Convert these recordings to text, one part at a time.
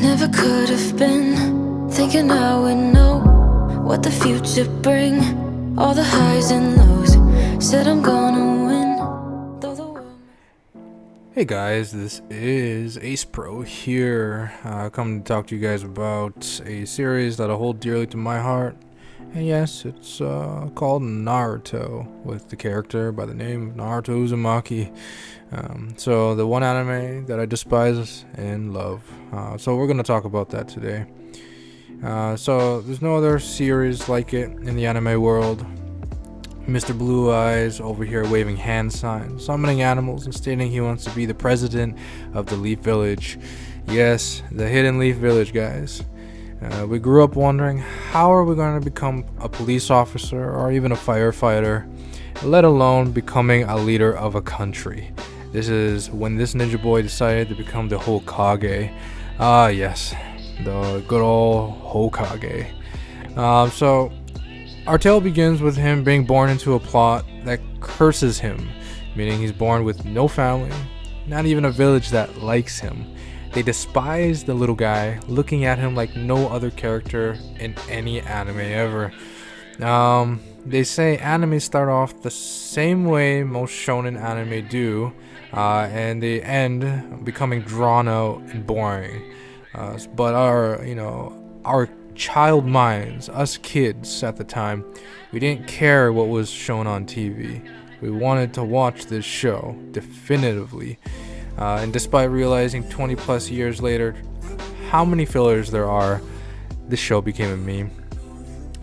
Never could have been thinking I would know what the future bring. All the highs and lows, said I'm gonna win. Though the world... Hey guys, this is Ace Pro here, coming to talk to you guys about a series that I hold dearly to my heart. And yes, it's called Naruto, with the character by the name of Naruto Uzumaki. So the one anime that I despise and love. So we're going to talk about that today. So there's no other series like it in the anime world. Mr. Blue Eyes over here waving hand signs, summoning animals, and stating he wants to be the president of the Leaf Village. Yes, the Hidden Leaf Village, guys. We grew up wondering, how are we going to become a police officer or even a firefighter, let alone becoming a leader of a country. This is when this ninja boy decided to become the Hokage. Ah, yes, the good old Hokage. So our tale begins with him being born into a plot that curses him, meaning he's born with no family, not even a village that likes him. They despise the little guy, looking at him like no other character in any anime ever. They say anime start off the same way most shonen anime do, and they end becoming drawn out and boring. But our child minds, us kids at the time, we didn't care what was shown on TV. We wanted to watch this show definitively. And despite realizing 20 plus years later how many fillers there are, this show became a meme.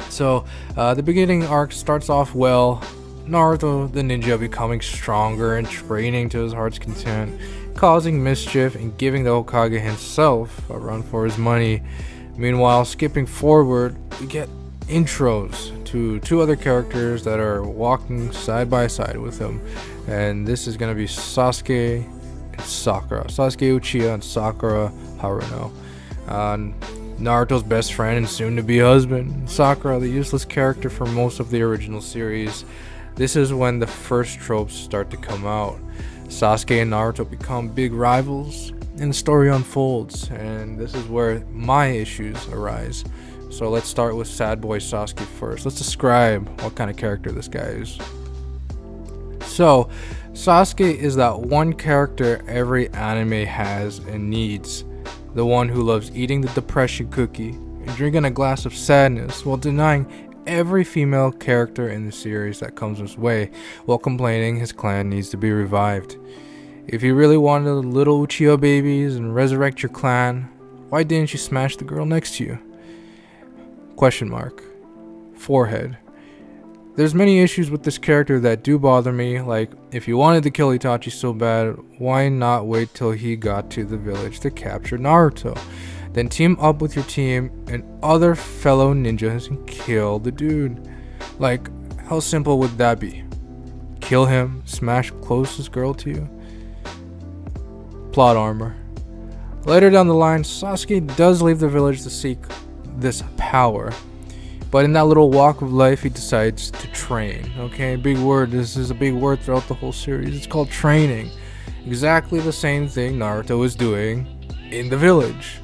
So the beginning arc starts off well. Naruto the ninja becoming stronger and training to his heart's content, causing mischief and giving the Hokage himself a run for his money. Meanwhile, skipping forward, we get intros to two other characters that are walking side by side with him, and this is going to be Sasuke and Sakura. Sasuke Uchiha and Sakura Haruno. Naruto's best friend and soon-to-be husband. Sakura, the useless character for most of the original series. This is when the first tropes start to come out. Sasuke and Naruto become big rivals, and the story unfolds, and this is where my issues arise. So let's start with sad boy Sasuke first. Let's describe what kind of character this guy is. So Sasuke is that one character every anime has and needs. The one who loves eating the depression cookie and drinking a glass of sadness while denying every female character in the series that comes his way, while complaining his clan needs to be revived. If you really wanted little Uchiha babies and resurrect your clan, why didn't you smash the girl next to you? Question mark. Forehead. There's many issues with this character that do bother me, like if you wanted to kill Itachi so bad, why not wait till he got to the village to capture Naruto? Then team up with your team and other fellow ninjas and kill the dude. Like, how simple would that be? Kill him, smash closest girl to you? Plot armor. Later down the line, Sasuke does leave the village to seek this power. But in that little walk of life, he decides to train. Okay, big word. This is a big word throughout the whole series. It's called training. Exactly the same thing Naruto is doing in the village.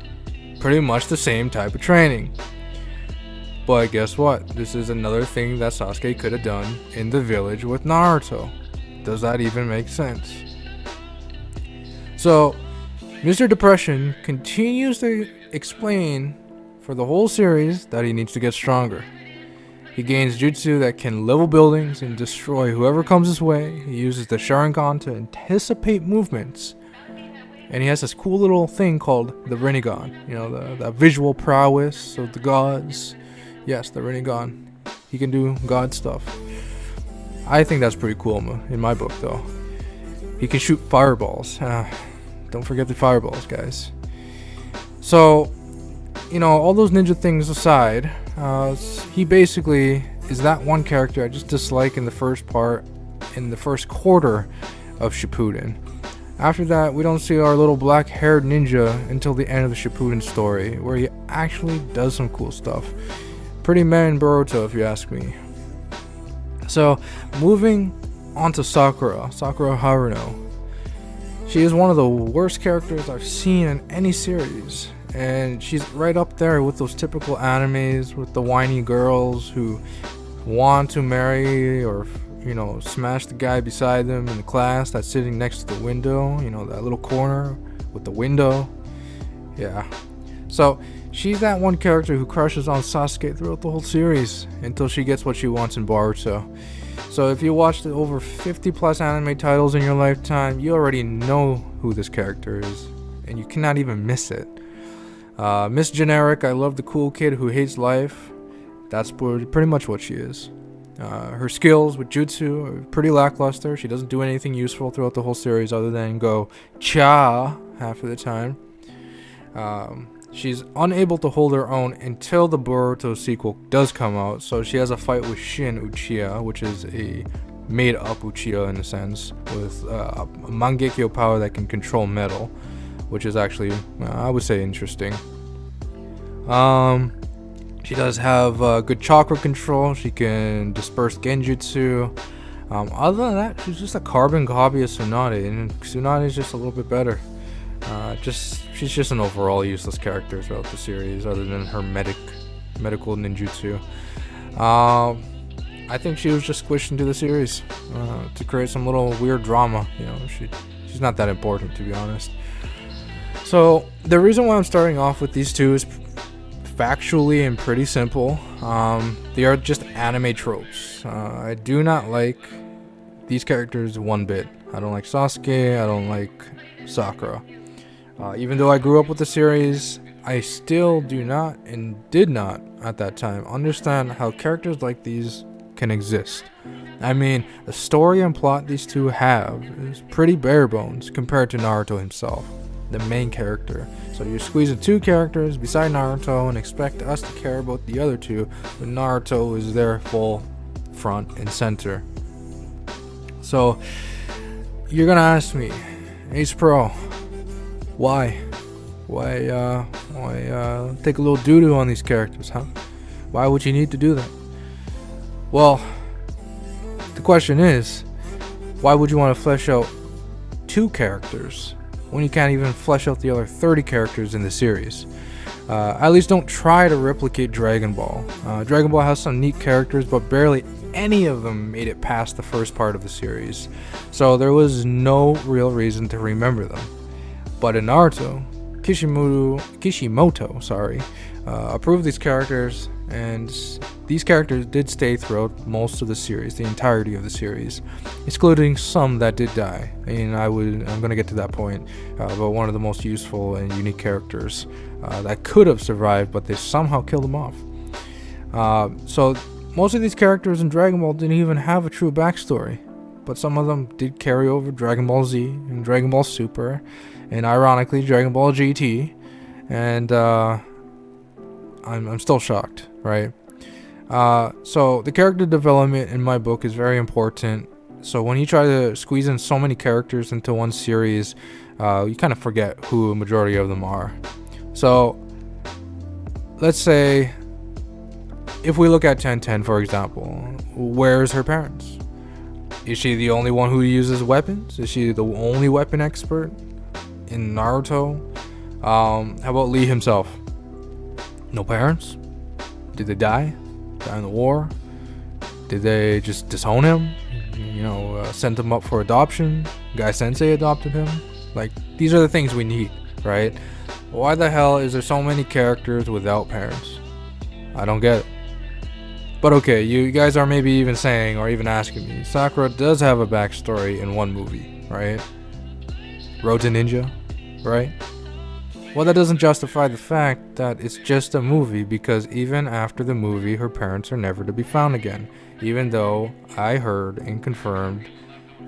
Pretty much the same type of training. But guess what? This is another thing that Sasuke could have done in the village with Naruto. Does that even make sense? So, Mr. Depression continues to explain for the whole series that he needs to get stronger. He gains jutsu that can level buildings and destroy whoever comes his way. He uses the Sharingan to anticipate movements. And he has this cool little thing called the Rinnegan. You know, the visual prowess of the gods. Yes, the Rinnegan. He can do god stuff. I think that's pretty cool in my book, though. He can shoot fireballs. Don't forget the fireballs, guys. So, all those ninja things aside, he basically is that one character I just dislike in the first quarter of Shippuden. After that, we don't see our little black-haired ninja until the end of the Shippuden story, where he actually does some cool stuff. Pretty man Boruto, if you ask me. So, moving on to Sakura Haruno. She is one of the worst characters I've seen in any series, and she's right up there with those typical animes with the whiny girls who want to marry or smash the guy beside them in the class that's sitting next to the window, that little corner with the window. Yeah. So she's that one character who crushes on Sasuke throughout the whole series until she gets what she wants in Boruto. So if you watched over 50 plus anime titles in your lifetime, you already know who this character is, and you cannot even miss it. Miss Generic, I love the cool kid who hates life. That's pretty much what she is. Her skills with jutsu are pretty lackluster. She doesn't do anything useful throughout the whole series other than go cha half of the time. She's unable to hold her own until the Boruto sequel does come out. So she has a fight with Shin Uchiha, which is a made-up Uchiha in a sense, with a Mangekyo power that can control metal, which is actually, I would say, interesting. She does have good chakra control. She can disperse genjutsu. Other than that, she's just a carbon copy of Tsunade, and Tsunade is just a little bit better. She's just an overall useless character throughout the series, other than her medical ninjutsu. I think she was just squished into the series to create some little weird drama. She's not that important, to be honest. So the reason why I'm starting off with these two is factually and pretty simple. They are just anime tropes. I do not like these characters one bit. I don't like Sasuke. I don't like Sakura. Even though I grew up with the series, I still do not and did not at that time understand how characters like these can exist. I mean, the story and plot these two have is pretty bare bones compared to Naruto himself, the main character. So you're squeezing two characters beside Naruto and expect us to care about the other two when Naruto is there full front and center. So you're gonna ask me, Ace Pro, why take a little doo-doo on these characters, huh? Why would you need to do that? Well, the question is, why would you want to flesh out two characters when you can't even flesh out the other 30 characters in the series? At least don't try to replicate Dragon Ball. Dragon Ball has some neat characters, but barely any of them made it past the first part of the series, so there was no real reason to remember them. But in Naruto, Kishimoto approved these characters, and these characters did stay throughout most of the series, the entirety of the series, excluding some that did die. And I'm gonna get to that point. But one of the most useful and unique characters that could have survived, but they somehow killed them off. So most of these characters in Dragon Ball didn't even have a true backstory, but some of them did carry over Dragon Ball Z and Dragon Ball Super, and ironically Dragon Ball GT, and I'm still shocked, right? So the character development in my book is very important. So when you try to squeeze in so many characters into one series, you kind of forget who a majority of them are. So let's say if we look at 1010, for example, where's her parents? Is she the only one who uses weapons? Is she the only weapon expert in Naruto? How about Lee himself? No parents? Did they die? Die in the war? Did they just disown him? Send him up for adoption? Guy Sensei adopted him? Like, these are the things we need, right? Why the hell is there so many characters without parents? I don't get it. But okay, you guys are maybe even saying or even asking me, Sakura does have a backstory in one movie, right? Road to Ninja, right? Well, that doesn't justify the fact that it's just a movie, because even after the movie, her parents are never to be found again. Even though I heard and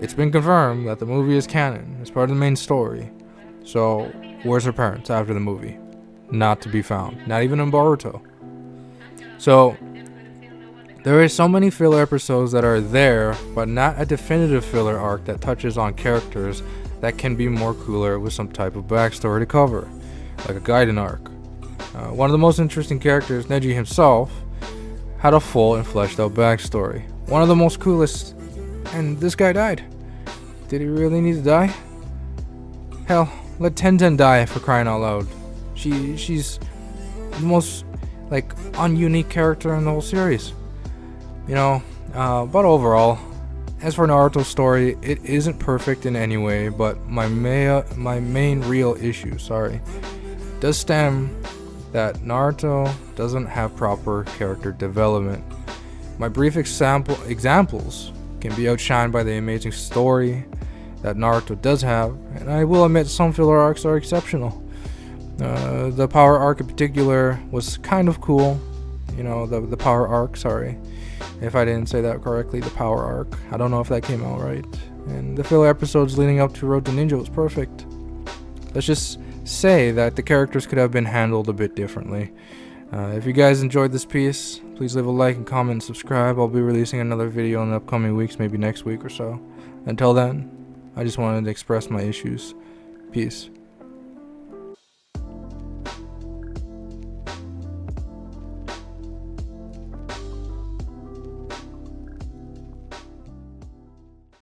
it's been confirmed that the movie is canon. It's part of the main story. So, where's her parents after the movie? Not to be found. Not even in Boruto. So, there are so many filler episodes that are there, but not a definitive filler arc that touches on characters that can be more cooler with some type of backstory to cover, like a Gaiden arc. One of the most interesting characters, Neji himself, had a full and fleshed out backstory. One of the most coolest, and this guy died. Did he really need to die? Hell, let Tenten die, for crying out loud. She's the most like ununique character in the whole series. You know, but overall, as for Naruto's story, it isn't perfect in any way, but my main real issue, does stem that Naruto doesn't have proper character development. My brief examples can be outshined by the amazing story that Naruto does have, and I will admit some filler arcs are exceptional. The power arc in particular was kind of cool. You know, the power arc, if I didn't say that correctly, the power arc. I don't know if that came out right. And the filler episodes leading up to Road to Ninja was perfect. Let's just say that the characters could have been handled a bit differently. If you guys enjoyed this piece, please leave a like and comment and subscribe. I'll be releasing another video in the upcoming weeks, maybe next week or so. Until then, I just wanted to express my issues. Peace.